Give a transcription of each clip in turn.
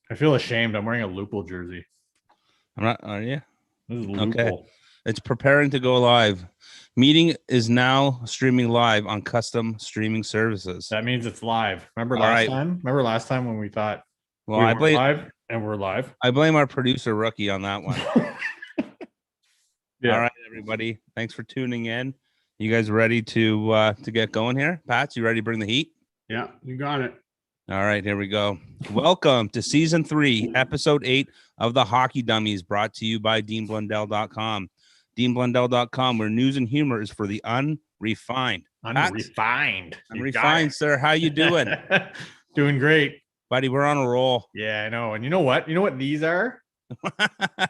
I feel ashamed. I'm wearing a Loople jersey. I'm not. Are you? This is Okay. Loople. It's preparing to go live. Meeting is now streaming live on custom streaming services. That means it's live. Remember All last right. time? Remember last time when we thought Well, we I weren't blame live and we're live? I blame our producer rookie on that one. Yeah. All right, everybody. Thanks for tuning in. You guys ready to get going here? Pats, you ready to bring the heat? Yeah, you got it. All right, here we go. Welcome to season 3, episode 8 of the Hockey Dummies, brought to you by DeanBlundell.com. DeanBlundell.com, where news and humor is for the unrefined. Unrefined. Unrefined, sir. How you doing? Doing great. Buddy, we're on a roll. Yeah, I know. And you know what? You know what these are?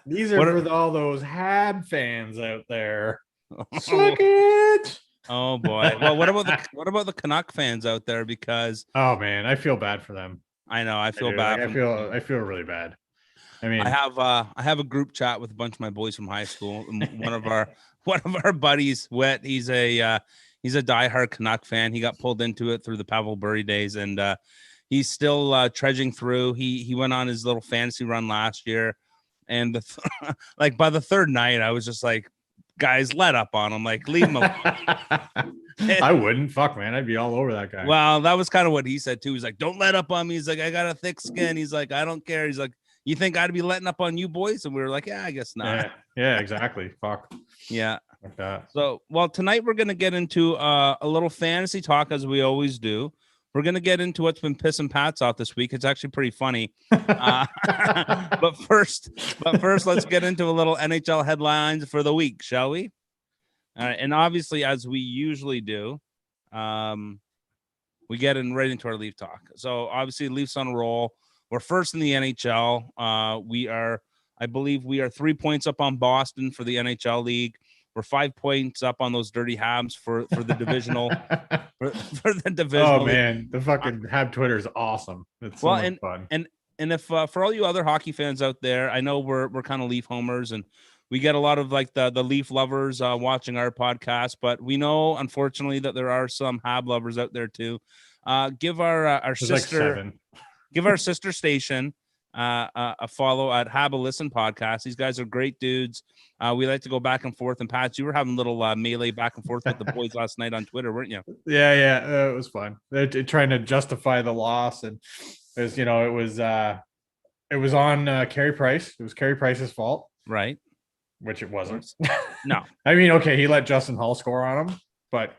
These are for all those Hab fans out there. Suck it. Oh boy. Well, what about the Canuck fans out there? Because oh man, I feel bad for them. I know I feel bad. Like, I feel really bad. I mean, I have a group chat with a bunch of my boys from high school. And one of our buddies, Wet, he's a diehard Canuck fan. He got pulled into it through the Pavel Bure days, and he's still trudging through. He went on his little fantasy run last year, and like by the third night, I was just like, guys, let up on him. Like, leave him alone. I wouldn't. Fuck, man. I'd be all over that guy. Well, that was kind of what he said too. He's like, don't let up on me. He's like, I got a thick skin. He's like, I don't care. He's like, you think I'd be letting up on you boys? And we were like, yeah, I guess not. Yeah, exactly. Fuck. Yeah. Like that. So, well, tonight we're going to get into a little fantasy talk, as we always do. We're going to get into what's been pissing Pats off this week. It's actually pretty funny. But first, let's get into a little NHL headlines for the week, shall we? All right. And obviously, as we usually do, we get right into our Leaf talk. So obviously, Leafs on a roll. We're first in the NHL. I believe we are 3 points up on Boston for the NHL league. We're 5 points up on those dirty Habs for the divisional. for the divisional. Oh man, the fucking Hab Twitter is awesome. It's so much fun. And if for all you other hockey fans out there, I know we're kind of Leaf homers, and we get a lot of like the Leaf lovers watching our podcast, but we know unfortunately that there are some Hab lovers out there too. Give our sister. Like Give our sister station a follow at Have a Listen podcast. These guys are great dudes. We like to go back and forth. And Pat, you were having a little melee back and forth with the boys last night on Twitter, weren't you? Yeah. It was fun. They're trying to justify the loss, and it was on Carey Price. It was Carey Price's fault, right? Which it wasn't. No, I mean, okay, he let Justin Hull score on him, but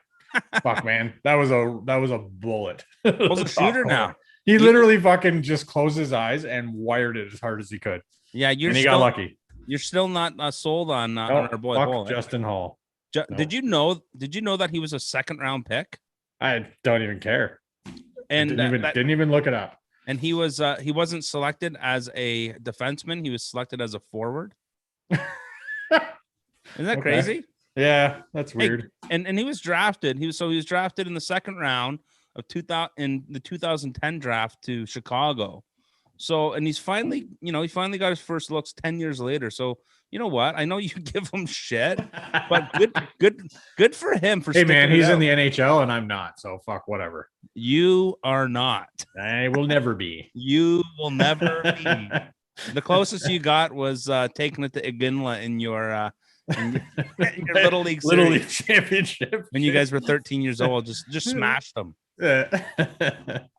fuck, man, that was a bullet. It was a shooter now. He literally fucking just closed his eyes and wired it as hard as he could. Yeah, he got lucky. You're still not sold on our boy Hull. Justin Hull. No. Did you know that he was a second round pick? I don't even care. And didn't even look it up. And he wasn't selected as a defenseman. He was selected as a forward. Isn't that crazy? Yeah, that's weird. Hey, and he was drafted. He was drafted in the second round of 2010 draft to Chicago. So, and he's finally got his first looks 10 years later. So, you know what? I know you give him shit, but good for him. Hey man, he's in the NHL and I'm not. So fuck whatever. You are not. I will never be. You will never be. The closest you got was taking it to Iginla in your little league championship when you guys were 13 years old. Just smashed them.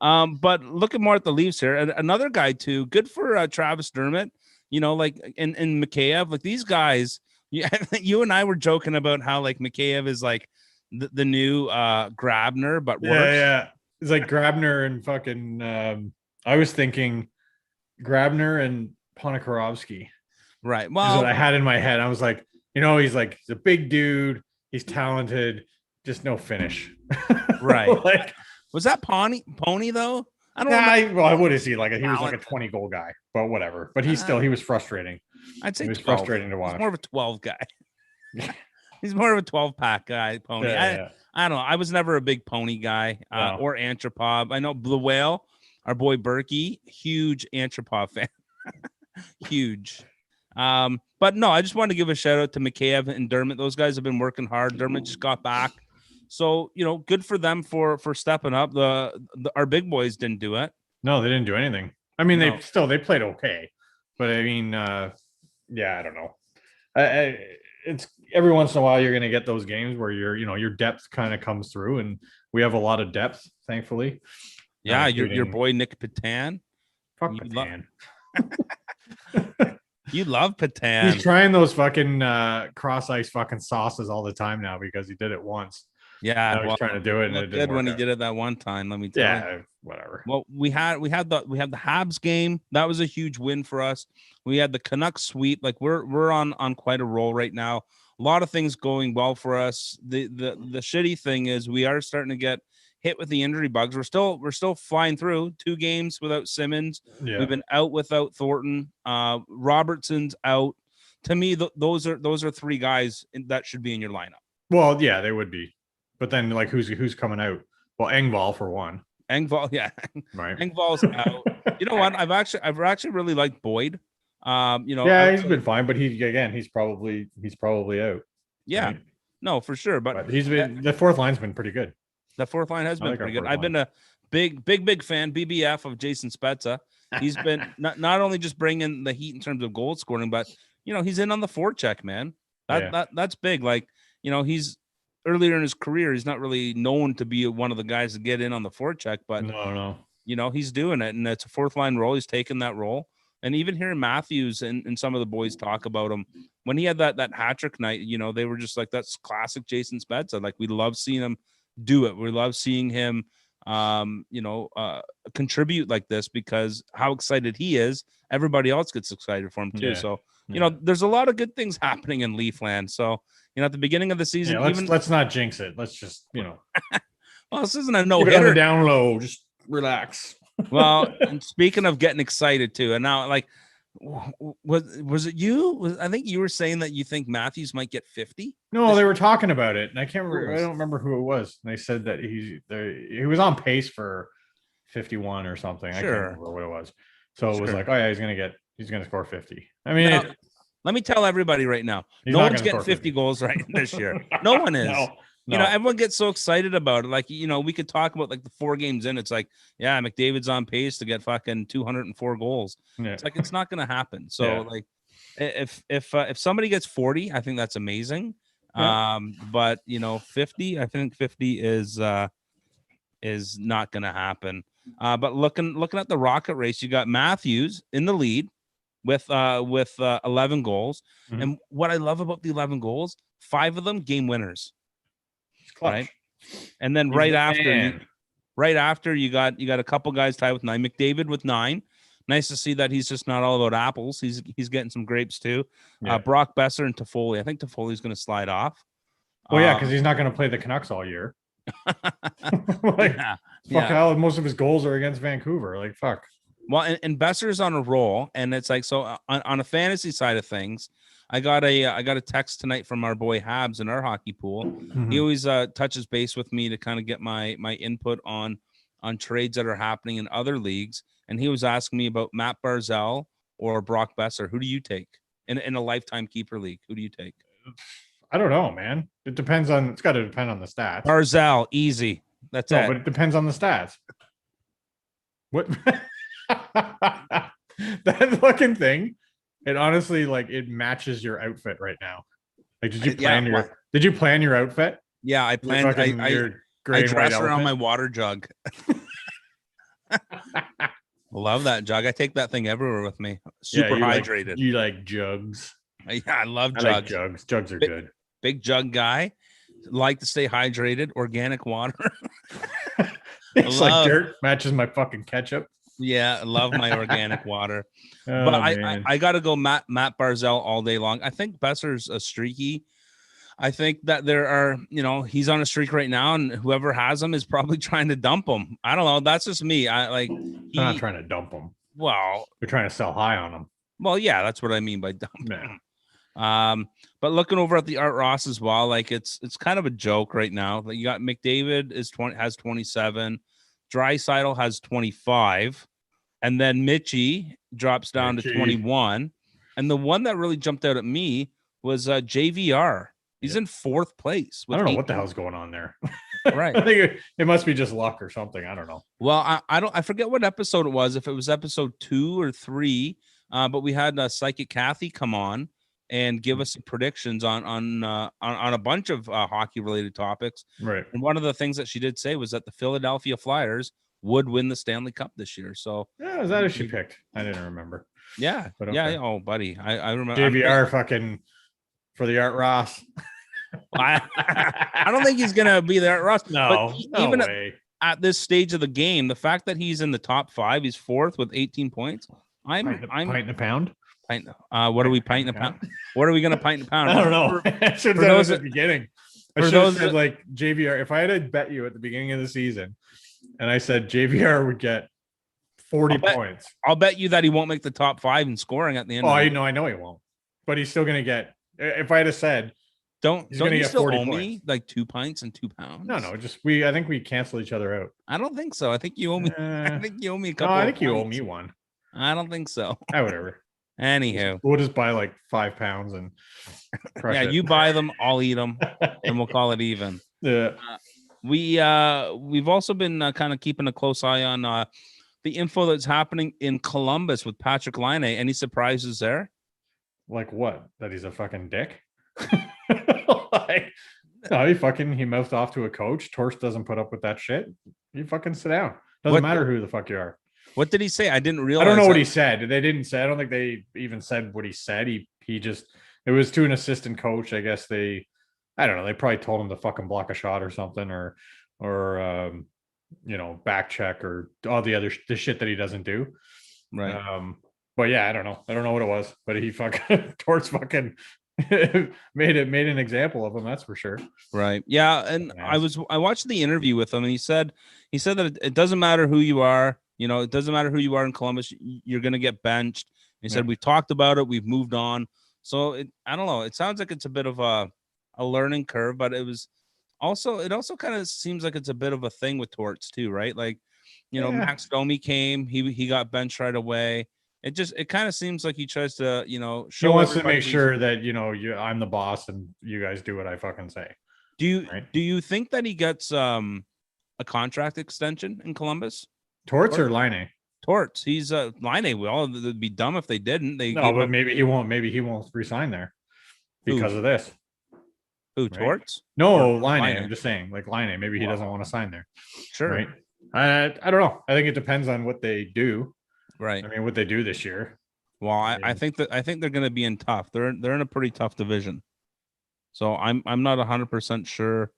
But looking more at the Leafs here, and another guy too. Good for Travis Dermott. You know, like and Mikheyev, like these guys. You and I were joking about how like Mikheyev is like the new Grabner, but worse. Yeah. It's like Grabner and fucking. I was thinking Grabner and Ponikarovsky. Right. Well, is what I had in my head. I was like, he's a big dude. He's talented. Just no finish. Right. Like, was that Pony though? I don't know. What is he like? He was like a 20 goal guy, but whatever. But he was frustrating. I'd say it was frustrating to watch. He's more of a 12 guy. He's more of a 12 pack guy. Pony. I don't know. I was never a big Pony guy or Antropov. I know Blue Whale, our boy Berkey, huge Antropov fan. Huge. But no, I just wanted to give a shout out to Mikheyev and Dermott. Those guys have been working hard. Dermott just got back. So, good for them for stepping up. Our big boys didn't do it. No, they didn't do anything. I mean, No. they played okay, but I mean, yeah, I don't know. It's every once in a while you're going to get those games where your depth kind of comes through, and we have a lot of depth, thankfully. Yeah, your Including boy Nick Patan. fuck You Patan. You love Patan. He's trying those fucking cross ice fucking sauces all the time now because he did it once. Yeah, Now he's trying to do it, and it looked didn't good when work he out. did it that one time. Let me tell you. Yeah, whatever. Well, we had the Habs game. That was a huge win for us. We had the Canucks sweep. Like we're on quite a roll right now. A lot of things going well for us. The shitty thing is we are starting to get hit with the injury bugs. We're still flying through 2 games without Simmons. Yeah. We've been out without Thornton. Robertson's out. To me, those are 3 guys that should be in your lineup. Well, yeah, they would be. But then, like, who's coming out? Well, Engvall for one. Engvall, yeah, right. Engvall's out. You know what? I've actually really liked Boyd. Yeah, he's been fine, but he's probably out. Yeah, right? no, for sure. But he's been the fourth line's been pretty good. The fourth line has been pretty good. I've been a big fan, BBF of Jason Spezza. He's been not only just bringing the heat in terms of goal scoring, but he's in on the forecheck, man. That's big. Like he's earlier in his career, he's not really known to be one of the guys to get in on the forecheck, but no, he's doing it, and it's a fourth line role. He's taken that role, and even hearing Matthews and some of the boys talk about him when he had that hat trick night, they were just like, that's classic Jason Spezza. Like we love seeing him do it. We love seeing him, contribute like this because how excited he is, everybody else gets excited for him too. Yeah. So there's a lot of good things happening in Leafland. So at the beginning of the season, let's not jinx it. Let's just well, this isn't a no hitter. Down low, just relax. Well, and speaking of getting excited too, and now like, was it you? I think you were saying that you think Matthews might get 50. No, they were talking about it, and I can't remember. I don't remember who it was. And they said that he was on pace for 51 or something. Sure. I can't remember what it was. So it was like, oh yeah, he's gonna score 50. I mean, let me tell everybody right now, no one's getting 50 goals right this year. No one is. No. Everyone gets so excited about it. Like, we could talk about like the 4 games in. It's like, yeah, McDavid's on pace to get fucking 204 goals. Yeah. It's like, it's not going to happen. So like if somebody gets 40, I think that's amazing. Yeah. But 50, I think 50 is not going to happen. But looking at the Rocket race, you got Matthews in the lead with 11 goals. Mm-hmm. And what I love about the 11 goals, 5 of them game winners. Right, and then right after you got a couple guys tied with 9. McDavid with 9. Nice to see that he's just not all about apples. He's getting some grapes too. Yeah. Brock Besser and Toffoli. I think Toffoli's going to slide off. Well, yeah, because he's not going to play the Canucks all year. Hell, most of his goals are against Vancouver. Like fuck. Well, and Besser's on a roll, and it's like so on a fantasy side of things. I got a text tonight from our boy Habs in our hockey pool. Mm-hmm. He always touches base with me to kind of get my input on trades that are happening in other leagues. And he was asking me about Matt Barzal or Brock Besser. Who do you take in a lifetime keeper league? Who do you take? I don't know, man. It's got to depend on the stats. Barzal, easy. That's it. But it depends on the stats. What? That fucking thing. It honestly, like, it matches your outfit right now. Like, did you plan your outfit? Yeah, I planned. I dress around my water jug. Love that jug. I take that thing everywhere with me. Super hydrated. You like jugs? Yeah, I love jugs. Like jugs. Jugs are good. Big jug guy. Like to stay hydrated. Organic water. It's like dirt. Matches my fucking ketchup. Yeah, I love my organic water. But I got to go Matt Barzal all day long. I think Besser's a streaky. I think that there are, he's on a streak right now, and whoever has him is probably trying to dump him. I don't know. That's just me. They're not trying to dump him. Well, they're trying to sell high on him. Well, yeah, that's what I mean by dumping. But looking over at the Art Ross as well, like it's kind of a joke right now. Like you got McDavid has 27, Draisaitl has 25, and then Mitchie drops down to 21. And the one that really jumped out at me was JVR. He's in 4th place. I don't know what the hell's going on there. Right. I think it must be just luck or something. I don't know. Well, I forget what episode it was, if it was episode 2 or 3, but we had Psychic Kathy come on and give us some predictions on a bunch of hockey related topics. Right. And one of the things that she did say was that the Philadelphia Flyers would win the Stanley Cup this year. So yeah, is that who she picked? I didn't remember. Yeah. But okay. Yeah. Oh, buddy. I remember. JVR fucking for the Art Ross. I don't think he's gonna be there, Ross. No, but even at this stage of the game, the fact that he's in the top 5, he's 4th with 18 points. I'm pint in a pound. What are we pint in a pound? What are we gonna pint in a pound? I don't know. I should have said at the beginning. I should have said like JVR. If I had to bet you at the beginning of the season, and I said JVR would get 40 points, I'll bet you that he won't make the top 5 in scoring at the end. Oh, I know he won't. But he's still gonna get. If I had said. Don't you still owe me like 2 pints and 2 pounds? No, I think we cancel each other out. I don't think so. I think you owe me. I think you owe me a couple. No, I think you owe me one. I don't think so. Whatever. Anywho, we'll just buy like 5 pounds and yeah, you buy them, I'll eat them, and we'll call it even. Yeah. We've also been kind of keeping a close eye on the info that's happening in Columbus with Patrick Laine. Any surprises there? Like what? That he's a fucking dick. Like, no, he mouthed off to a coach. Torch doesn't put up with that shit. You fucking sit down. Doesn't matter who the fuck you are. What did he say? I didn't realize. I don't know what he said. They didn't say. I don't think they even said what he said. He just. It was to an assistant coach. I guess I don't know. They probably told him to fucking block a shot or something, or back check or all the shit that he doesn't do. Right. But yeah, I don't know. I don't know what it was. But he fucking Torch fucking. made an example of him, that's for sure. Right. Yeah. And I watched the interview with him, and he said that it doesn't matter who you are. It doesn't matter who you are in Columbus. You're going to get benched. He said, we've talked about it. We've moved on. So I don't know. It sounds like it's a bit of a learning curve, but it also kind of seems like it's a bit of a thing with Torts too, right? Like, Max Domi came, he got benched right away. It kind of seems like he tries to, show. He wants to make sure that, I'm the boss and you guys do what I fucking say. Do you think that he gets a contract extension in Columbus? Torts or Laine? Torts. He's Laine. It'd be dumb if they didn't. But maybe he won't. Maybe he won't resign there because of this. Who, right? Torts? No, Laine. I'm just saying, like Laine. Maybe he doesn't want to sign there. Sure. Right. I don't know. I think it depends on what they do. Right. I mean, what they do this year. Well, I think they're going to be in tough. They're in a pretty tough division. So I'm not 100% sure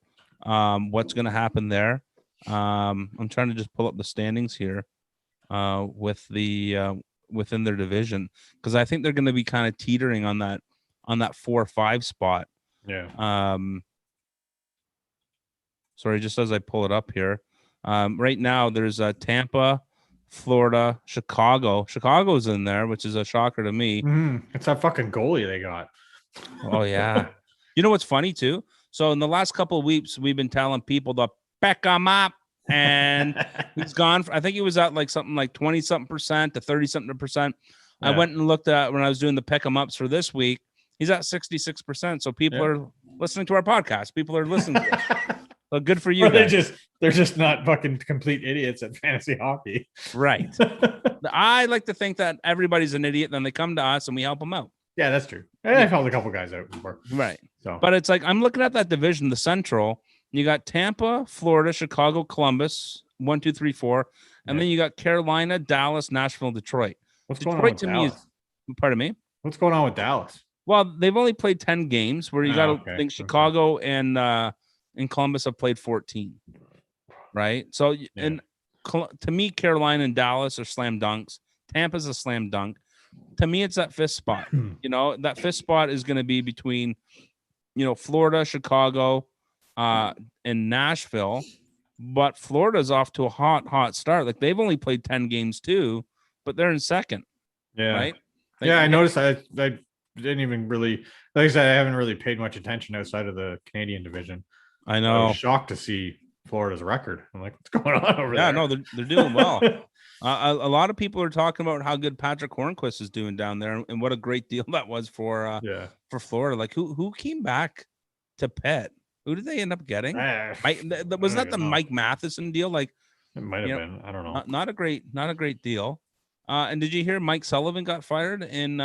what's going to happen there. I'm trying to just pull up the standings here with the within their division, because I think they're going to be kind of teetering on that 4-5 spot. Yeah. Sorry, just as I pull it up here. Right now there's Tampa, Florida, Chicago. Chicago's in there, which is a shocker to me. It's that fucking goalie they got. Oh yeah. You know what's funny too? So in the last couple of weeks, we've been telling people to pick him up, and he's gone. I think he was at like something like 20-something% to 30-something%. Yeah. I went and looked at when I was doing the pick him ups for this week. He's at 66%. So people are listening to our podcast. People are listening to it. So good for you. They're just not fucking complete idiots at fantasy hockey. Right. I like to think that everybody's an idiot. Then they come to us and we help them out. Yeah, that's true. I've helped a couple guys out before. Right. So, but it's like, I'm looking at that division, the Central. You got Tampa, Florida, Chicago, Columbus, 1, 2, 3, 4. And then you got Carolina, Dallas, Nashville, Detroit. What's going on with Dallas? Pardon me? What's going on with Dallas? Well, they've only played 10 games, where you got to think Chicago and Columbus have played 14. Right? So, and to me, Carolina and Dallas are slam dunks. Tampa's a slam dunk. To me, it's that 5th spot. That 5th spot is going to be between, Florida, Chicago, and Nashville. But Florida's off to a hot start. Like, they've only played 10 games too, but they're in 2nd. Yeah. Right? I noticed. I didn't even really, like I said, I haven't really paid much attention outside of the Canadian division. I know. I was shocked to see Florida's record. I'm like, what's going on over there? Yeah, no, they're doing well. A lot of people are talking about how good Patrick Hornquist is doing down there, and what a great deal that was for Florida. Like, who came back to Pitt? Who did they end up getting? I Was don't that the even know. Mike Matheson deal? Like, It might have been. I don't know. not a great deal. And did you hear Mike Sullivan got fired in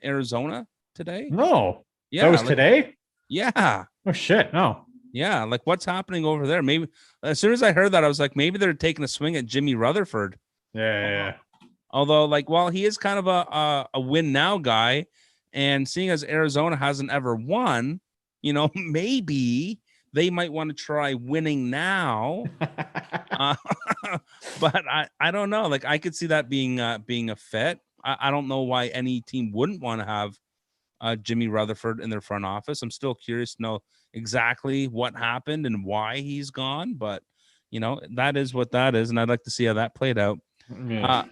Arizona today? No. Yeah, That was today? Yeah. Oh shit, no. Yeah, like what's happening over there? Maybe as soon as I heard that, I was like, maybe they're taking a swing at Jimmy Rutherford. Yeah. Although, like, while he is kind of a win now guy, and seeing as Arizona hasn't ever won, maybe they might want to try winning now. But I don't know. Like, I could see that being a fit. I don't know why any team wouldn't want to have Jimmy Rutherford in their front office. I'm still curious to know exactly what happened and why he's gone, but that is what that is, and I'd like to see how that played out. Yeah.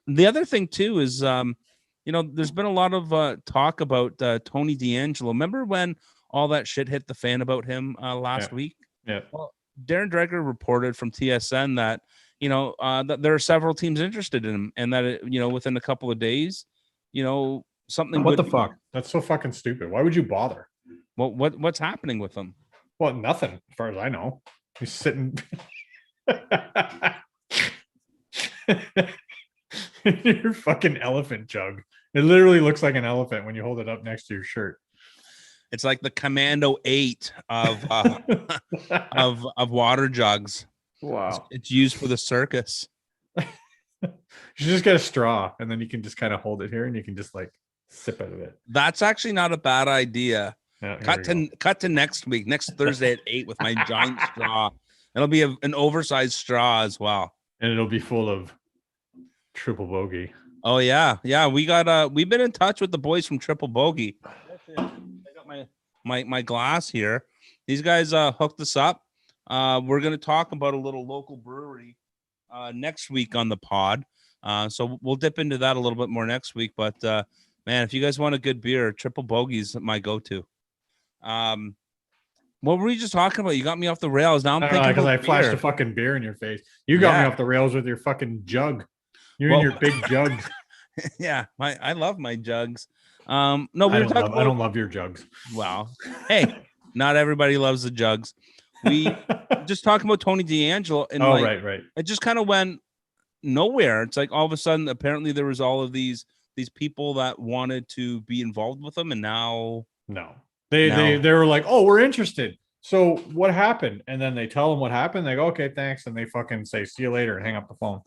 The other thing too is, there's been a lot of talk about Tony DeAngelo. Remember when all that shit hit the fan about him last week? Yeah. Well, Darren Dreger reported from TSN that that there are several teams interested in him, and that within a couple of days, something. What the fuck? That's so fucking stupid. Why would you bother? Well, what's happening with him? Well, nothing, as far as I know. He's sitting your fucking elephant jug. It literally looks like an elephant when you hold it up next to your shirt. It's like the Commando 8 of of water jugs. Wow. It's used for the circus. You should just get a straw, and then you can just kind of hold it here, and you can just like sip out of it. That's actually not a bad idea. Yeah, cut to next week, next Thursday at 8 with my giant straw. It'll be an oversized straw as well, and it'll be full of triple bogey. Oh yeah, we've been in touch with the boys from Triple Bogey. I got my glass here. These guys hooked us up. We're gonna talk about a little local brewery next week on the pod. So we'll dip into that a little bit more next week. But man, if you guys want a good beer, Triple Bogey's my go-to. What were we just talking about? You got me off the rails. Now I'm thinking because I flashed a fucking beer in your face. You got me off the rails with your fucking jug. You and your big jugs. Yeah, I love my jugs. No, I don't love your jugs. Wow. Hey, not everybody loves the jugs. We just talking about Tony DeAngelo, and right. It just kind of went nowhere. It's like all of a sudden, apparently there was all of these people that wanted to be involved with them, and now they were like, oh, we're interested. So what happened? And then they tell them what happened. They go, okay, thanks, and they fucking say, see you later, and hang up the phone.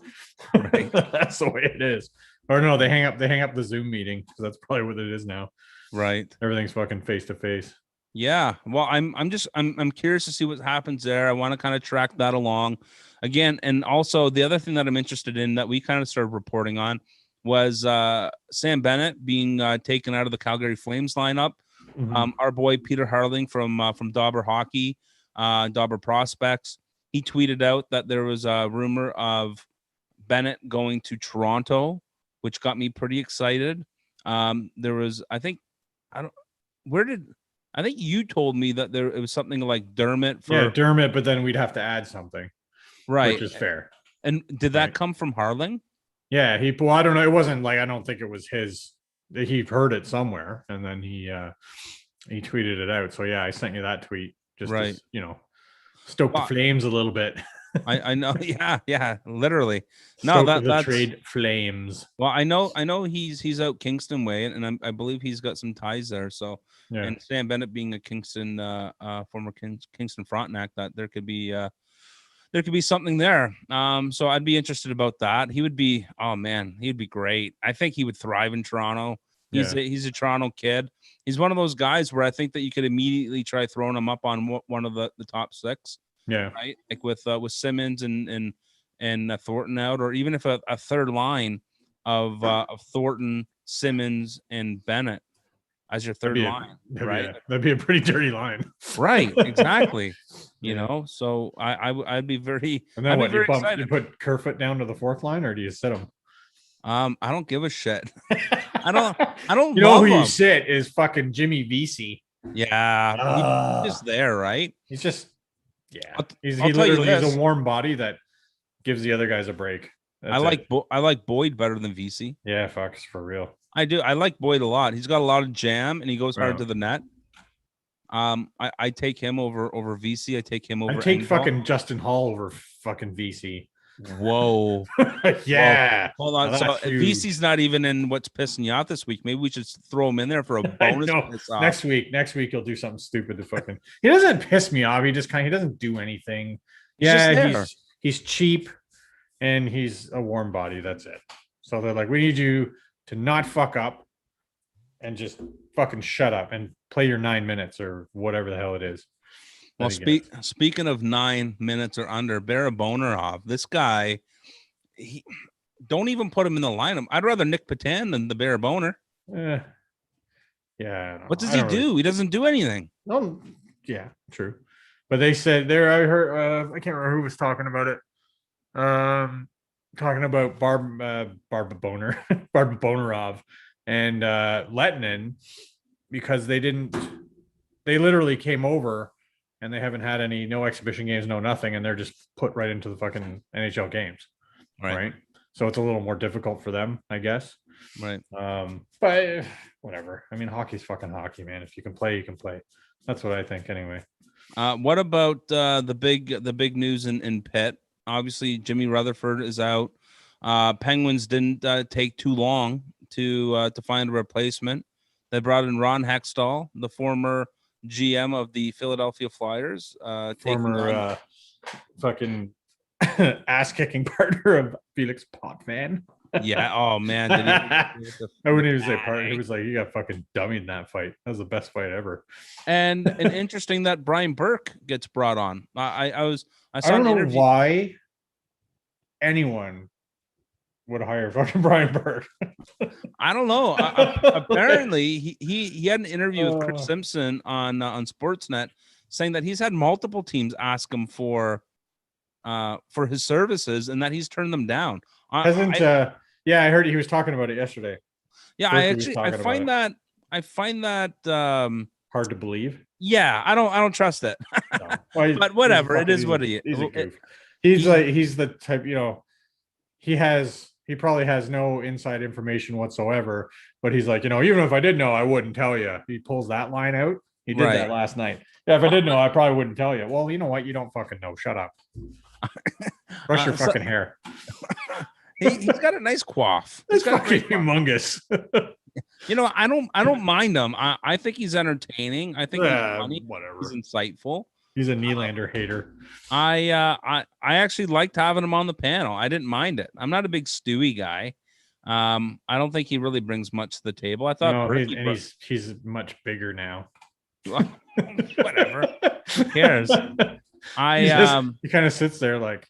Right? That's the way it is. Or no, they hang up the Zoom meeting, because that's probably what it is now. Right. Everything's fucking face to face. Yeah. Well, I'm curious to see what happens there. I want to kind of track that along again. And also the other thing that I'm interested in that we kind of started reporting on was Sam Bennett being taken out of the Calgary Flames lineup. Mm-hmm. Our boy Peter Harling from Dauber Hockey, Dauber Prospects, he tweeted out that there was a rumor of Bennett going to Toronto, which got me pretty excited. There was, I think you told me that it was something like Dermott. Dermott, but then we'd have to add something, right? Which is fair. And did that come from Harling? Yeah, I don't know. It wasn't like, I don't think it was his. He heard it somewhere, and then he tweeted it out. So yeah, I sent you that tweet just to, stoke the flames a little bit. I know. Yeah, literally. No, that's trade flames. Well, I know he's out Kingston way, and I believe he's got some ties there. So, yeah. And Sam Bennett being a Kingston former Kingston Frontenac, that there could be something there. So I'd be interested about that. He would be, he'd be great. I think he would thrive in Toronto. He's a Toronto kid. He's one of those guys where I think that you could immediately try throwing him up on one of the top six. Yeah. Right. Like with Simmons and Thornton out, or even if a third line of Thornton, Simmons, and Bennett as your third line, right? That'd be a pretty dirty line. Right. Exactly. So I'd be very. And then you put Kerfoot down to the fourth line, or do you sit him? I don't give a shit. I don't. You know who you sit is fucking Jimmy Vesey. Yeah. He's just there, right? He's just. Yeah, he's a warm body that gives the other guys a break. I like Boyd better than VC. Yeah, fuck, for real. I do. I like Boyd a lot. He's got a lot of jam, and he goes hard to the net. I take him over VC. I take him over. I take fucking Justin Hall over fucking VC. Whoa. Yeah. Whoa. Hold on. Now So that's huge. VC's not even in what's pissing you off this week. Maybe we should throw him in there for a bonus. Next week he'll do something stupid to fucking. He doesn't piss me off. He just he doesn't do anything. He's cheap, and he's a warm body. That's it. So they're like, we need you to not fuck up, and just fucking shut up and play your 9 minutes or whatever the hell it is. Well, speaking of 9 minutes or under, Barabonerov, this guy, he don't even put him in the lineup. I'd rather Nick Patan than the Baraboner. Yeah. What does he do? He doesn't do anything. No. Yeah, true. But they said there. I heard. I can't remember who was talking about it. Talking about Barabonerov and Lettinen, because they literally came over. And they haven't had no exhibition games, no nothing, and they're just put right into the fucking NHL games, right? So it's a little more difficult for them, I guess. Right. But whatever. I mean, hockey's fucking hockey, man. If you can play, you can play. That's what I think, anyway. What about the big news in Pitt? Obviously, Jimmy Rutherford is out. Penguins didn't take too long to find a replacement. They brought in Ron Hextall, the former GM of the Philadelphia Flyers, former fucking ass-kicking partner of Felix Potvin. Yeah. Oh man. I wouldn't even say partner. He was like, you got fucking dummied in that fight. That was the best fight ever. And interesting that Brian Burke gets brought on. I don't know why anyone would hire fucking Brian Burke. I don't know. Apparently, he had an interview with Chris Simpson on Sportsnet saying that he's had multiple teams ask him for his services and that he's turned them down. I heard he was talking about it yesterday. Yeah, I find that hard to believe. Yeah, I don't trust it. No. Well, but whatever, it is what he is. He's the type, he probably has no inside information whatsoever, but he's like, even if I did know, I wouldn't tell you. He pulls that line out. He did that last night. Yeah, if I did know, I probably wouldn't tell you. Well, you know what? You don't fucking know. Shut up. Brush your fucking hair. He's got a nice coif. It's fucking humongous. I don't mind him. I think he's entertaining. I think he's funny. Whatever. He's insightful. He's a Nylander hater. I actually liked having him on the panel. I didn't mind it. I'm not a big Stewie guy. I don't think he really brings much to the table. I thought he's much bigger now. Whatever. Who cares? He kind of sits there like,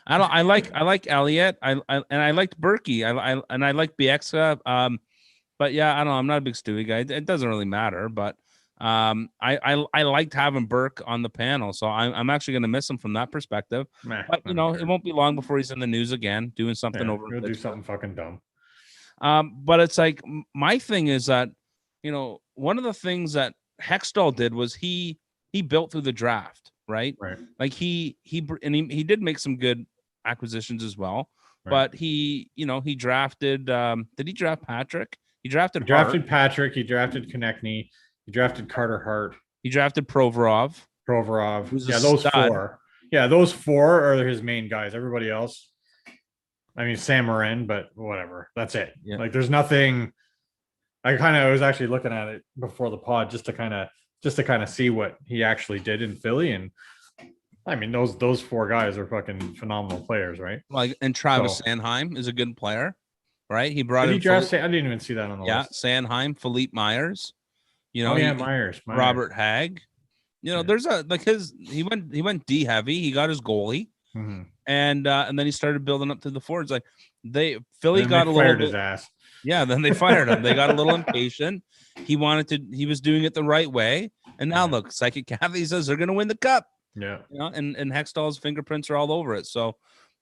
I like Elliott. I liked Berkey. I like Bieksa. But yeah, I don't know. I'm not a big Stewie guy. It doesn't really matter, but I liked having Burke on the panel, so I'm actually going to miss him from that perspective. But it won't be long before he's in the news again, doing something over. He'll do something fucking dumb. But it's like, my thing is that one of the things that Hextall did was he built through the draft, right? Like he did make some good acquisitions as well, but he drafted. Did he draft Patrick? He drafted Patrick. He drafted Konechny. He drafted Carter Hart. He drafted Provorov. Yeah, those four. Yeah, those four are his main guys. Everybody else, I mean, Sam Morin, but whatever. That's it. Yeah. Like, there's nothing. I was actually looking at it before the pod just to kind of see what he actually did in Philly, and I mean, those four guys are fucking phenomenal players, right? Like, and Travis Sanheim is a good player, right? He brought in. I didn't even see that on the list. Yeah, Sanheim, Philippe Myers. Myers. Robert Hagg. There's he went D heavy. He got his goalie, and then he started building up to the forwards. Like Philly got a little bit. His ass. Yeah, then they fired him. They got a little impatient. He was doing it the right way, and now look, Psychic Kathy says they're going to win the cup. Yeah, and Hextall's fingerprints are all over it. So,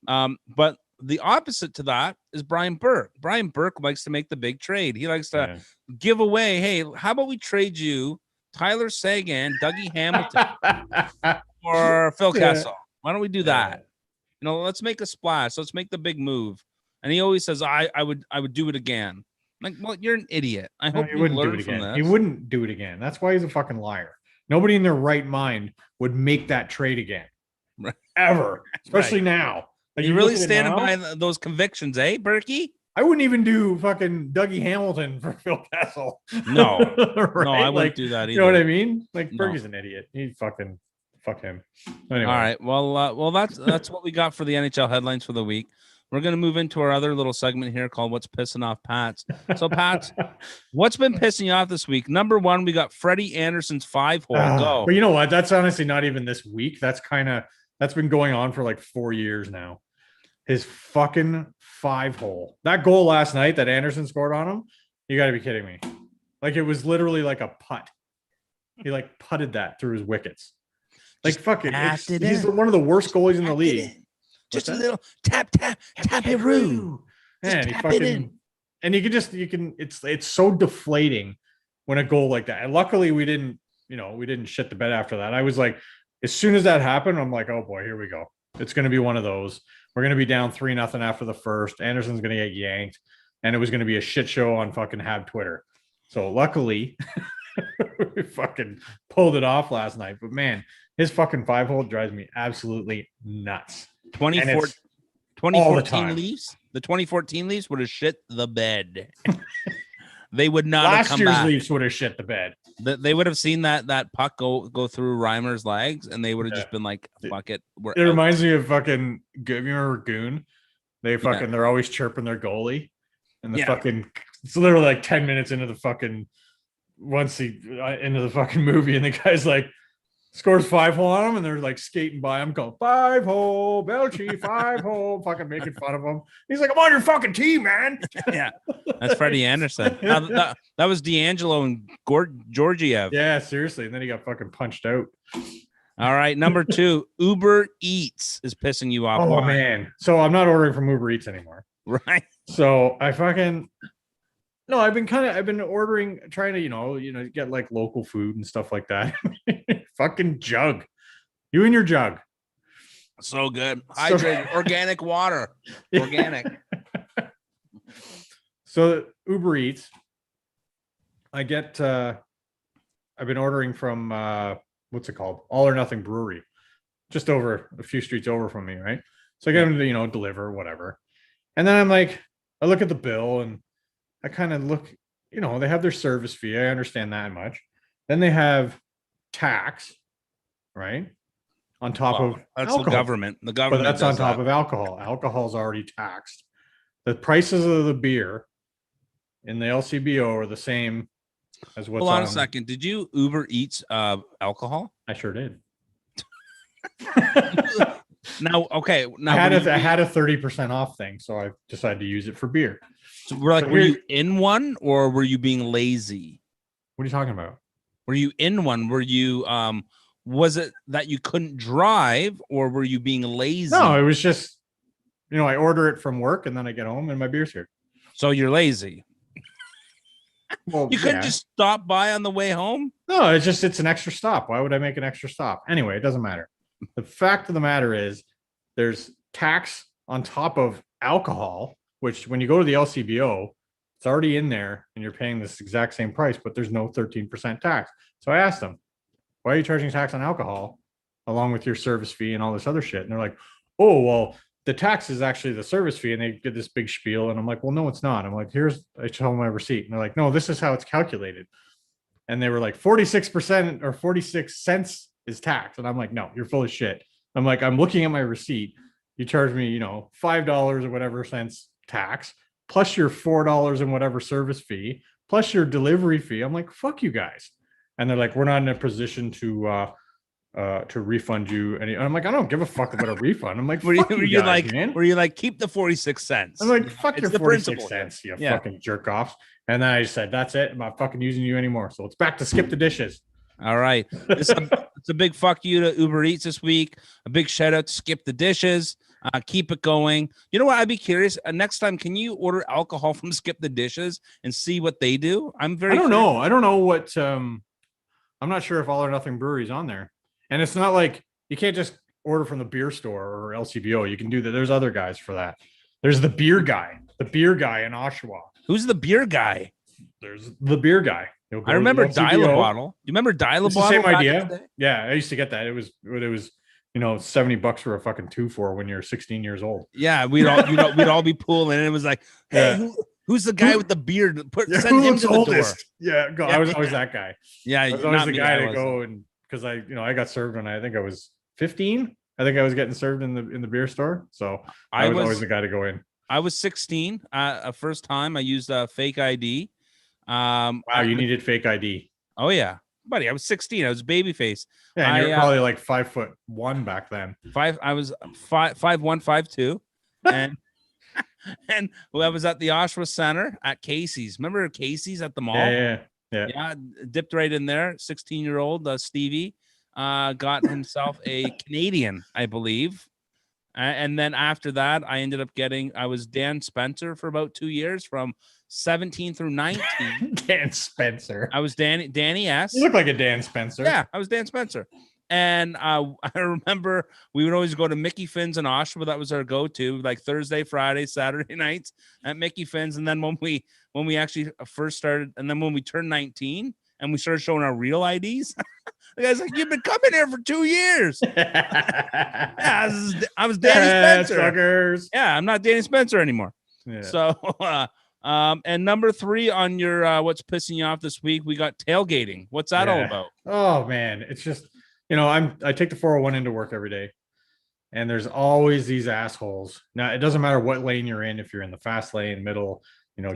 but the opposite to that is Brian Burke. Brian Burke likes to make the big trade. He likes to give away, hey, how about we trade you Tyler Seguin, Dougie Hamilton, or Phil Kessel? Why don't we do that? Let's make a splash. Let's make the big move. And he always says, I would do it again. Like, well, you're an idiot. I hope you wouldn't do it again. He wouldn't do it again. That's why he's a fucking liar. Nobody in their right mind would make that trade again, Right. ever, especially now. Like, you really standing by those convictions, eh, Berkey? I wouldn't even do fucking Dougie Hamilton for Phil Kessel. No, right? No, I wouldn't do that either. You know what I mean? Like, No. Berkey's an idiot. He fuck him. Anyway. All right. Well, that's what we got for the NHL headlines for the week. We're going to move into our other little segment here called What's Pissing Off Pats. So, Pats, what's been pissing you off this week? Number one, we got Freddie Anderson's 5-hole. Go. But you know what? That's honestly not even this week. That's been going on for like 4 years now. His fucking 5-hole. That goal last night that Anderson scored on him, you got to be kidding me. Like, it was literally like a putt. He like putted that through his wickets. Like, fucking, he's one of the worst goalies in the league. Just a little tap it roo. Man, he fucking, and you can it's so deflating when a goal like that. And luckily we didn't shit the bed after that. I was like, as soon as that happened, I'm like, oh boy, here we go. It's going to be one of those. We're going to be down 3-0 after the first. Anderson's going to get yanked, and it was going to be a shit show on fucking Hab Twitter. So luckily, we fucking pulled it off last night. But man, his fucking 5-hole drives me absolutely nuts. 2014 Leafs. The 2014 Leafs would have shit the bed. They would not have come back. Last year's Leafs would have shit the bed. They would have seen that puck go through Reimer's legs, and they would have just been like, fuck it. It reminds me of fucking, you remember Goon? They're always chirping their goalie. And it's literally like 10 minutes into the fucking into the fucking movie, and the guy's like, scores 5-hole on him, and they're like skating by him, going 5-hole, Belchi, 5-hole, fucking making fun of him. He's like, I'm on your fucking team, man. Yeah, that's Freddie Anderson. That was D'Angelo and Georgiev. Yeah, seriously. And then he got fucking punched out. All right, number 2, Uber Eats is pissing you off. Oh man, so I'm not ordering from Uber Eats anymore. Right. So I've been ordering, trying to, get like local food and stuff like that. Fucking jug. You and your jug. So good. Hydrated, organic water. Organic. So Uber Eats, I've been ordering from, what's it called? All or Nothing Brewery, just over a few streets over from me. Right. So I get them to, deliver, whatever. And then I'm like, I look at the bill and I kind of look, they have their service fee. I understand that much. Then they have tax, right? On top of that's alcohol. The government. But that's on top of alcohol. Alcohol's already taxed. The prices of the beer in the LCBO are the same as what's on. Hold on a second. Did you Uber Eats alcohol? I sure did. Now, okay. Now I had a 30% off thing, so I decided to use it for beer. So were you in one, or were you being lazy? What are you talking about? Were you in one? Were you was it that you couldn't drive, or were you being lazy? No, it was just, I order it from work and then I get home and my beer's here. So you're lazy. Well, you couldn't just stop by on the way home? No, it's an extra stop. Why would I make an extra stop? Anyway, it doesn't matter. The fact of the matter is there's tax on top of alcohol, which when you go to the LCBO, it's already in there and you're paying this exact same price, but there's no 13% tax. So I asked them, why are you charging tax on alcohol along with your service fee and all this other shit? And they're like, oh, well, the tax is actually the service fee. And they get this big spiel. And I'm like, well, no, it's not. I'm like, I show them my receipt. And they're like, no, this is how it's calculated. And they were like, 46% or 46 cents is tax. And I'm like, no, you're full of shit. I'm like, I'm looking at my receipt. You charge me, $5 or whatever cents tax, plus your $4 and whatever service fee, plus your delivery fee. I'm like, fuck you guys. And they're like, we're not in a position to refund you. And I'm like, I don't give a fuck about a refund. I'm like, were you like, keep the 46 cents? I'm like, fuck your 46 cents, you fucking jerk offs. And then I just said, that's it. I'm not fucking using you anymore. So it's back to skip the dishes. All right. It's a big fuck you to Uber Eats this week. A big shout out to Skip the Dishes. Keep it going. You know what? I'd be curious. Next time, can you order alcohol from Skip the Dishes and see what they do? I don't know. I don't know what. I'm not sure if All or Nothing Brewery is on there. And it's not like you can't just order from the beer store or LCBO. You can do that. There's other guys for that. There's the beer guy in Oshawa. Who's the beer guy? There's the beer guy. I remember Dial a Bottle. Do you remember Dial a Bottle? Same idea. Yeah, I used to get that. It was $70 for a fucking 2-4 when you're 16 years old. Yeah, we'd all be pooling, and it was like, hey, who's the guy with the beard? Send him to the oldest? door. Yeah, I was always that guy. Yeah, I was always the guy to go, and because I got served when I think I was 15. I think I was getting served in the beer store, so I was always the guy to go in. I was 16. First time I used a fake ID. Wow, you needed fake ID. Oh yeah, buddy. I was 16. I was babyface. Yeah, and you were probably like 5'1" back then. I was 5'1", 5'2", and and I was at the Oshawa Center at Casey's. Remember Casey's at the mall? Yeah. Dipped right in there. 16-year-old Stevie got himself a Canadian, I believe. And then after that, I was Dan Spencer for about 2 years, from 17 through 19. Dan Spencer. I was Danny S. You look like a Dan Spencer. Yeah, I was Dan Spencer. And I remember we would always go to Mickey Finn's in Oshawa. That was our go-to, like Thursday, Friday, Saturday nights at Mickey Finn's. And then when we actually first started, and then when we turned 19 and we started showing our real IDs, the guy's like, "You've been coming here for 2 years." Yeah, I was Danny Spencer. Suckers. Yeah, I'm not Danny Spencer anymore. Yeah. So, and number 3 on your what's pissing you off this week, we got tailgating. What's that all about? Oh man, it's just I take the 401 into work every day, and there's always these assholes. Now it doesn't matter what lane you're in, if you're in the fast lane, middle,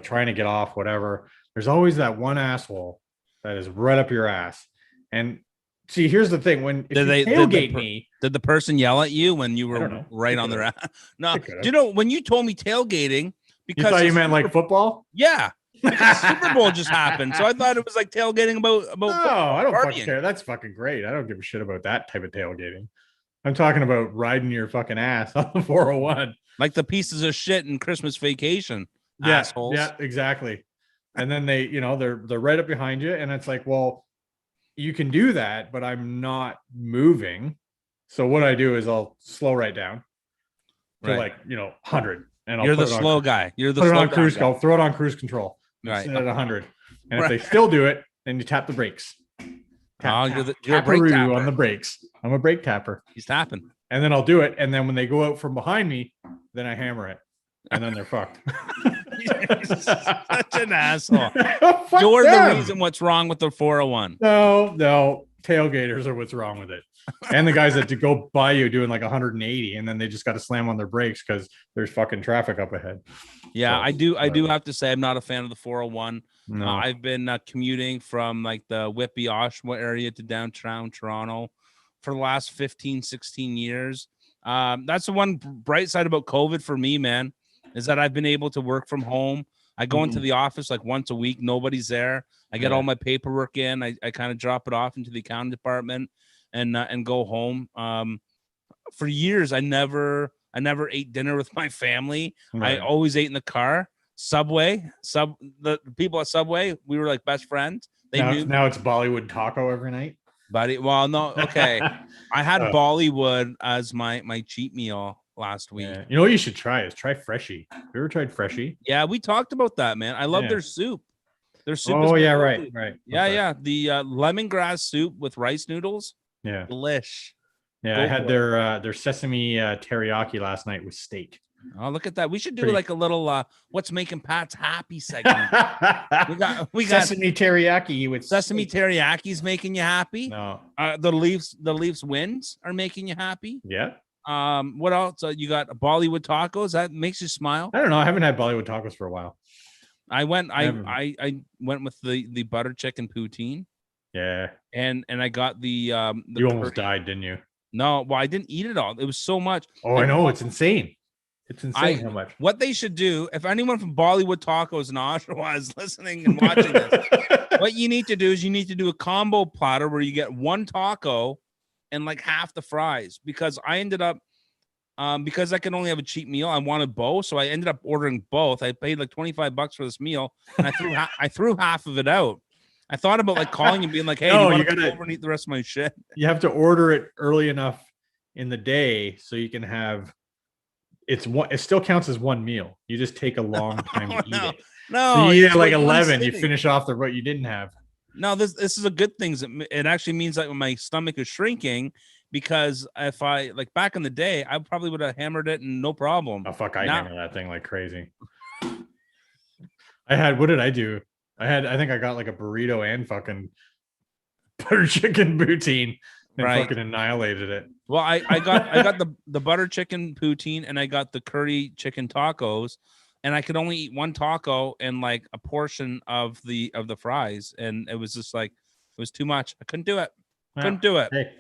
trying to get off, whatever. There's always that one asshole that is right up your ass. And see, here's the thing: did the person yell at you when you were right on their ass? No, when you told me tailgating, because you thought you meant like football? Yeah, because Super Bowl just happened, so I thought it was like tailgating about. No, I don't fucking care. That's fucking great. I don't give a shit about that type of tailgating. I'm talking about riding your fucking ass on the 401, like the pieces of shit in Christmas Vacation. Yeah, assholes. Yeah, exactly. And then they, they're right up behind you, and it's like, well, you can do that, but I'm not moving. So what I do is I'll slow right down to 100, and You're the slow guy. You're the put slow it on cruise. Guy. I'll throw it on cruise control. Right. Set it at 100, and if they still do it, then you tap the brakes. You're a brake tapper. On the brakes. I'm a brake tapper. He's tapping, and then I'll do it, and then when they go out from behind me, then I hammer it, and then they're fucked. You're such an asshole. You're the reason what's wrong with the 401. No, tailgaters are what's wrong with it. And the guys that to go by you doing like 180, and then they just got to slam on their brakes because there's fucking traffic up ahead. Yeah, so, I do have to say I'm not a fan of the 401. No. I've been commuting from like the Whitby, Oshawa area to downtown Toronto for the last 15, 16 years. That's the one bright side about COVID for me, man, is that I've been able to work from home. I go into the office like once a week. Nobody's there. I get all my paperwork in. I kind of drop it off into the accounting department and go home. For years, I never ate dinner with my family. Right. I always ate in the car. The people at Subway, we were like best friends. Now it's Bollywood taco every night. Buddy, well, no, okay. I had Bollywood as my cheat meal last week. Yeah. You know what you should try Freshie. Have you ever tried Freshie? Yeah, we talked about that, man. I love their soup. Their soup. Oh yeah, right. Yeah. The lemongrass soup with rice noodles. Yeah, delish. Yeah, I had their sesame teriyaki last night with steak. Oh, look at that. We should do like a little what's making Pat's happy segment. we got sesame teriyaki with sesame teriyaki's making you happy. No. The Leafs wins are making you happy. Yeah. What else? You got Bollywood tacos. That makes you smile. I don't know. I haven't had Bollywood tacos for a while. I went with the butter chicken poutine. Yeah. And I got the you almost died, didn't you? No, well, I didn't eat it all. It was so much. Oh, I know. It's insane. It's insane how much. What they should do, if anyone from Bollywood Tacos in Oshawa is listening and watching this, what you need to do is you need to do a combo platter where you get one taco and like half the fries, because I ended up because I could only have a cheap meal, I wanted both, so I ended up ordering both. I paid like $25 for this meal, and I threw half of it out. I thought about like calling and being like, "Hey, you want to come over and eat the rest of my shit?" You have to order it early enough in the day so you can have it still counts as one meal. You just take a long time to eat it. No, so you eat it like 11. You finish off what you didn't have. No, this is a good thing. It actually means that my stomach is shrinking, because if I like back in the day, I probably would have hammered it and no problem. Oh fuck, I hammer that thing like crazy. What did I do? I think I got like a burrito and fucking butter chicken poutine and fucking annihilated it. Well, I got the butter chicken poutine and I got the curry chicken tacos, and I could only eat one taco and like a portion of the fries, and it was just like it was too much. I couldn't do it. Couldn't do it. Hey,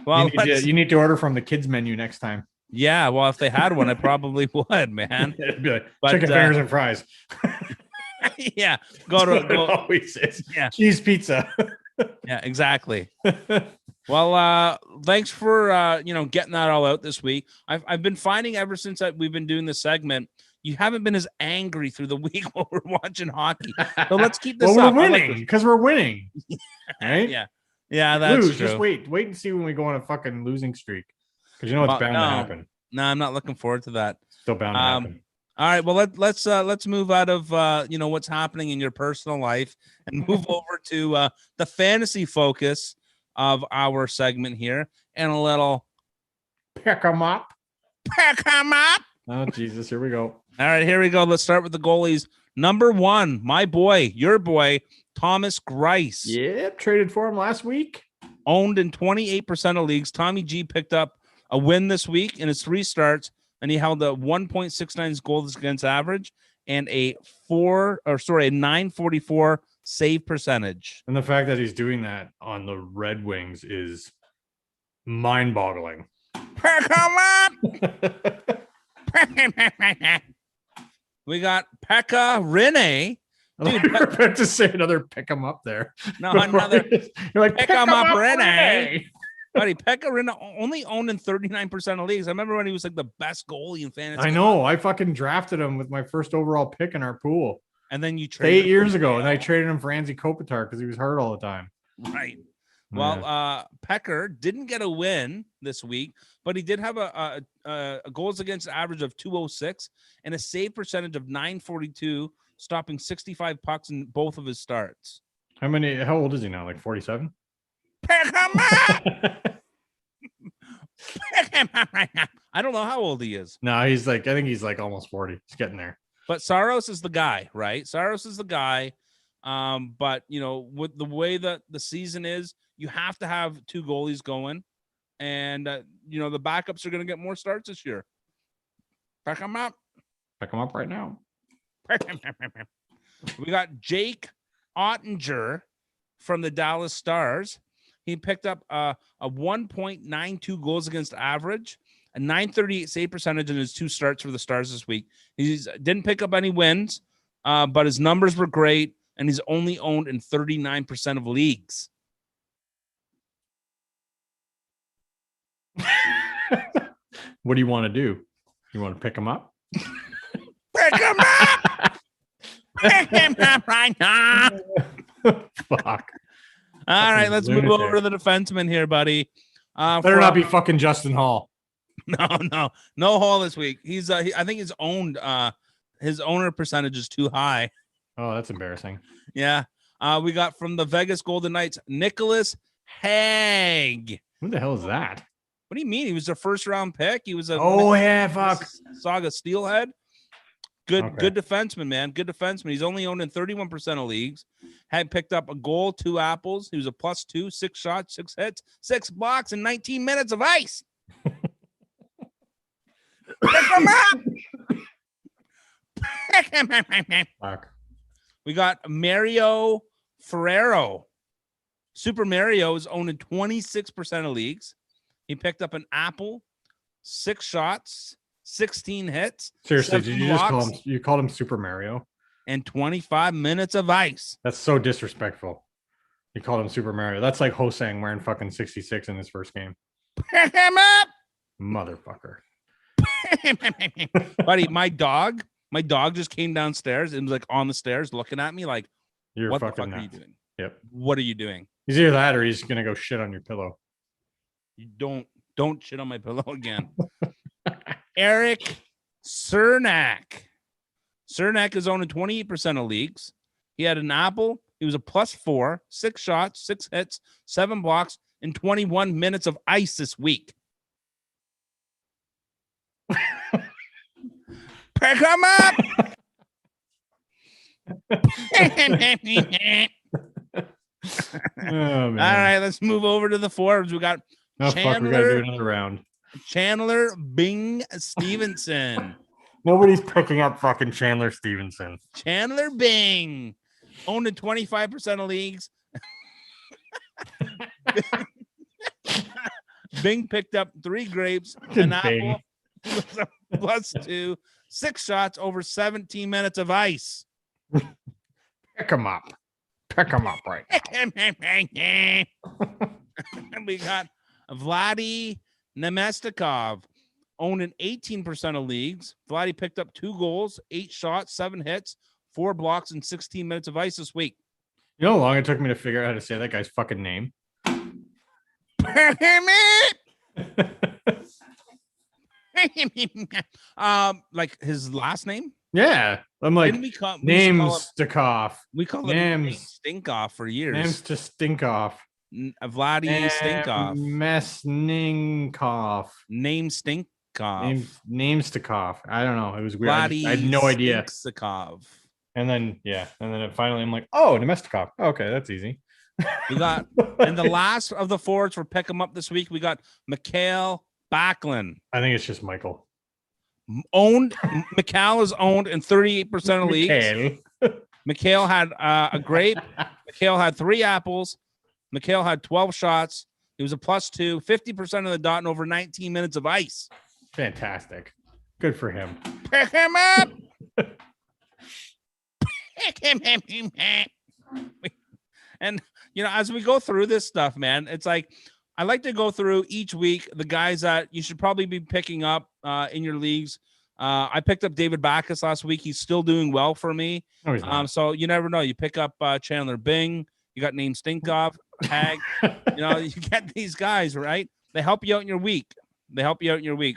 well, you need to order from the kids menu next time. Yeah, well, if they had one, I probably would, man. It'd be like chicken fingers and fries. Yeah, go. Always is. Yeah, cheese pizza. Yeah, exactly. Well, thanks for getting that all out this week. I've been finding ever since we've been doing this segment, you haven't been as angry through the week while we're watching hockey. So let's keep this up. We're winning because we're winning. Right? Yeah, that's true. Just wait and see when we go on a fucking losing streak, because you know it's bound to happen. No, I'm not looking forward to that. Still bound to happen. All right, well let's move out of what's happening in your personal life and move over to the fantasy focus of our segment here, and a little pick 'em up. Oh Jesus, here we go. All right, here we go. Let's start with the goalies. Number 1, my boy, your boy, Thomas Greiss. Yep, traded for him last week. Owned in 28% of leagues. Tommy G picked up a win this week in his 3 starts, and he held a 1.69 goals against average and a 944 save percentage. And the fact that he's doing that on the Red Wings is mind-boggling. Pick him up. We got Pekka Rinne. Dude, you're about to say another pick him up there. No, another. You're like, pick him up, Rinne. Buddy, Pekka Rinne only owned in 39% of leagues. I remember when he was like the best goalie in fantasy. I know. I fucking drafted him with my first overall pick in our pool. And then you traded 8 years ago, and I traded him for Anze Kopitar because he was hurt all the time. Right. Well, Pecker didn't get a win this week, but he did have a goals against average of 206 and a save percentage of 942, stopping 65 pucks in both of his starts. How old is he now? Like 47? Pick him up! I don't know how old he is. No, I think he's like almost 40. He's getting there. But Saros is the guy, right? Saros is the guy. But with the way that the season is, you have to have 2 goalies going, and the backups are going to get more starts this year. Pick them up. Pick them up right now. We got Jake Ottinger from the Dallas Stars. He picked up a 1.92 goals against average, a 938 save percentage in his 2 starts for the Stars this week. He didn't pick up any wins, but his numbers were great, and he's only owned in 39% of leagues. What do you want to do? You want to pick him up? Pick him up! Pick him up right now! Fuck. All right, let's move over to the defenseman here, buddy. Better not be fucking Justin Hall. No Hall this week. He's I think his owner percentage is too high. Oh, that's embarrassing. Yeah. We got from the Vegas Golden Knights, Nicholas Hague. Who the hell is that? What do you mean? He was a 1st-round pick. He was fuck. Saga Steelhead. Good defenseman, man. Good defenseman. He's only owned in 31% of leagues. Had picked up a goal, 2 apples. He was a +2, 6 shots, 6 hits, 6 blocks, and 19 minutes of ice. Pick him up. Fuck. We got Mario Ferrero. Super Mario is owned in 26% of leagues. He picked up an apple, 6 shots, 16 hits. Seriously, did you just called him Super Mario? And 25 minutes of ice. That's so disrespectful. You called him Super Mario. That's like Hosang wearing fucking 66 in his first game. Pick him up. Motherfucker. Buddy, my dog just came downstairs and was like on the stairs looking at me like, what the fuck are you doing? Yep. What are you doing? He's either that or he's gonna go shit on your pillow. You don't shit on my pillow again. Eric Cernak. Cernak is owned in 28% of leagues. He had an apple. He was a +4, 6 shots, 6 hits, 7 blocks, and 21 minutes of ice this week. Pick him up. Oh, man. All right, let's move over to the forwards. We got we gotta do another round. Chandler Bing Stevenson. Nobody's picking up fucking Chandler Stevenson. Chandler Bing owned in 25% of leagues. Bing picked up 3 grapes, an apple, with a +2, 6 shots over 17 minutes of ice. Pick him up. Pick him up right now. We got Vladdy Nemestikov, owned in 18% of leagues. Vladdy picked up 2 goals, 8 shots, 7 hits, 4 blocks, and 16 minutes of ice this week. You know how long it took me to figure out how to say that guy's fucking name? Like his last name? Yeah. I'm like, Namestikov. We call him Stinkoff for years. Names to stink off. Vladdy Stinkov. Mesninkov. Name Stinkov. Namestikov. I don't know. It was weird. Vladdy I had no idea. Stinkov. And then, finally I'm like, oh, Nemestikov. Okay, that's easy. We got, and the last of the forwards for pick 'em up this week, we got Mikhail Backlund. I think it's just Michael. Mikhail is owned in 38% of leagues. Mikhail had a grape. Mikhail had 3 apples. Mikhail had 12 shots. He was a +2, 50% of the dot, and over 19 minutes of ice. Fantastic. Good for him. Pick him up. And, as we go through this stuff, man, it's like, I like to go through each week the guys that you should probably be picking up in your leagues. I picked up David Backus last week. He's still doing well for me. No, he's not. So you never know. You pick up Chandler Bing. You got named Stinkov, Hag. You get these guys, right? They help you out in your week.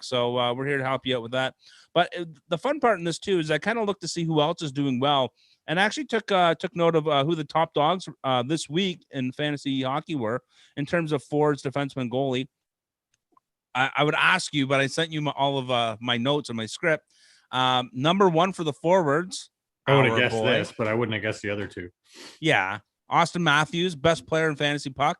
So we're here to help you out with that. But the fun part in this too is I kind of look to see who else is doing well, and actually took note of who the top dogs this week in fantasy hockey were in terms of forwards, defenseman, goalie. I would ask you, but I sent you all of my notes and my script. Number 1 for the forwards. I would have guessed this, but I wouldn't have guessed the other 2. Yeah. Austin Matthews, best player in fantasy puck.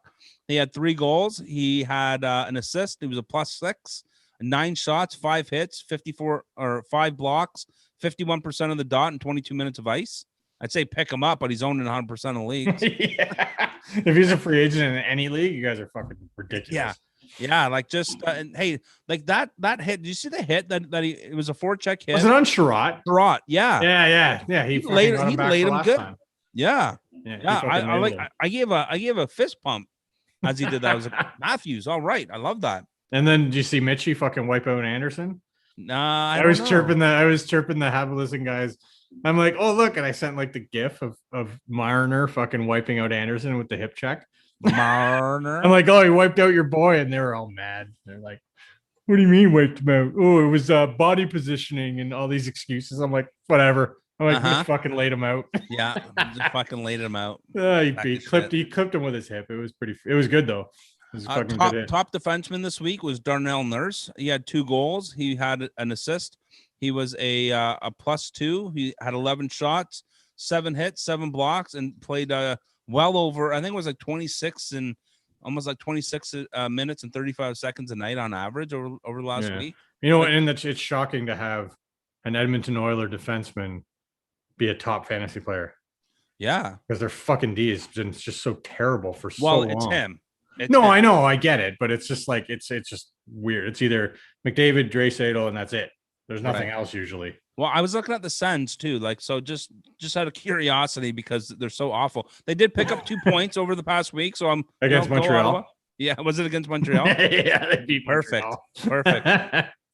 He had 3 goals. He had an assist. He was a +6, 9 shots, 5 hits, 5 blocks, 51% of the dot, and 22 minutes of ice. I'd say pick him up, but he's owned in 100% of the leagues. Yeah. If he's a free agent in any league, you guys are fucking ridiculous. Yeah. Like just and hey, like that hit. Did you see the hit that it was a forecheck hit? Was it on Sherratt? Sherratt, yeah. He laid him good. Time. Yeah. I gave a fist pump as he did that. I was like, Matthews, all right. I love that. And then did you see Mitchie fucking wipe out Anderson? Nah, I was chirping the Habelisson guys. I'm like, oh look, and I sent like the gif of Marner fucking wiping out Anderson with the hip check. Marner. I'm like, oh, he wiped out your boy, and they were all mad. They're like, what do you mean wiped him out? Oh, it was body positioning and all these excuses. I'm like, whatever. I'm like, just fucking laid him out. Yeah, just fucking laid him out. He clipped him with his hip. It was good though. Top defenseman this week was Darnell Nurse. He had 2 goals. He had an assist. He was a +2. He had 11 shots, 7 hits, 7 blocks, and played well over, I think it was like 26 and almost like 26 minutes and 35 seconds a night on average over the last week. And it's shocking to have an Edmonton Oilers defenseman be a top fantasy player. Yeah. Because their fucking D has been just so terrible for so long. Well, it's him. I know, I get it, but it's just like it's just weird. It's either McDavid, Draisaitl, and that's it. There's nothing else usually. Well, I was looking at the Sens too, like so just out of curiosity because they're so awful. They did pick up 2 points over the past week, so I'm against Montreal. Yeah, was it against Montreal? Yeah, they beat perfect.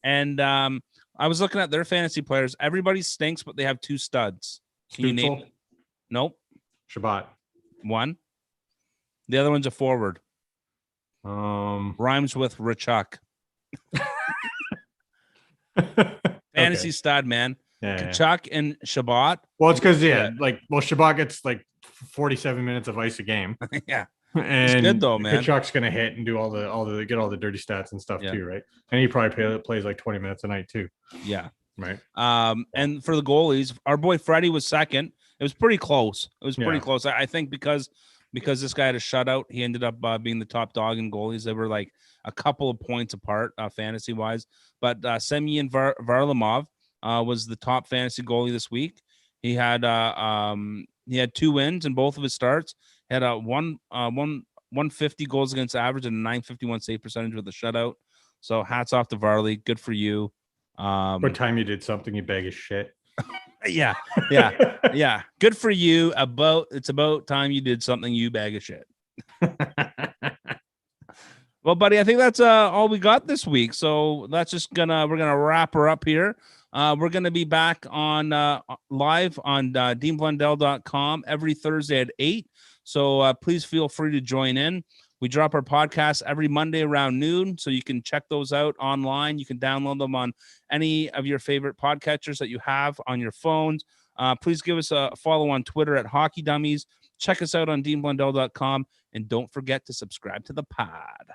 And I was looking at their fantasy players. Everybody stinks, but they have 2 studs. Can you name? Nope. Shabbat. 1. The other one's a forward. Rhymes with Rachuk. Fantasy stud, man. Kachuk and Shabbat. Well, it's because Shabbat gets like 47 minutes of ice a game. Yeah. And it's good though, man. Kachuk's gonna hit and do all the get all the dirty stats and stuff too, right? And he probably plays like 20 minutes a night too. Yeah. Right. And for the goalies, our boy Freddie was second. It was pretty close. Close. I think because this guy had a shutout, he ended up being the top dog in goalies. They were like a couple of points apart fantasy wise. But Semyon Varlamov was the top fantasy goalie this week. He had 2 wins in both of his starts. Had a 150 goals against average and a 951 save percentage with a shutout. So hats off to Varley. Good for you. What time you did something, you bag of shit. Yeah. Good for you. It's about time you did something, you bag of shit. Well, buddy, I think that's all we got this week. So we're gonna wrap her up here. We're gonna be back on live on deanblundell.com every Thursday at 8. So please feel free to join in. We drop our podcasts every Monday around noon, so you can check those out online. You can download them on any of your favorite podcatchers that you have on your phones. Please give us a follow on Twitter at Hockey Dummies. Check us out on deanblundell.com, and don't forget to subscribe to the pod.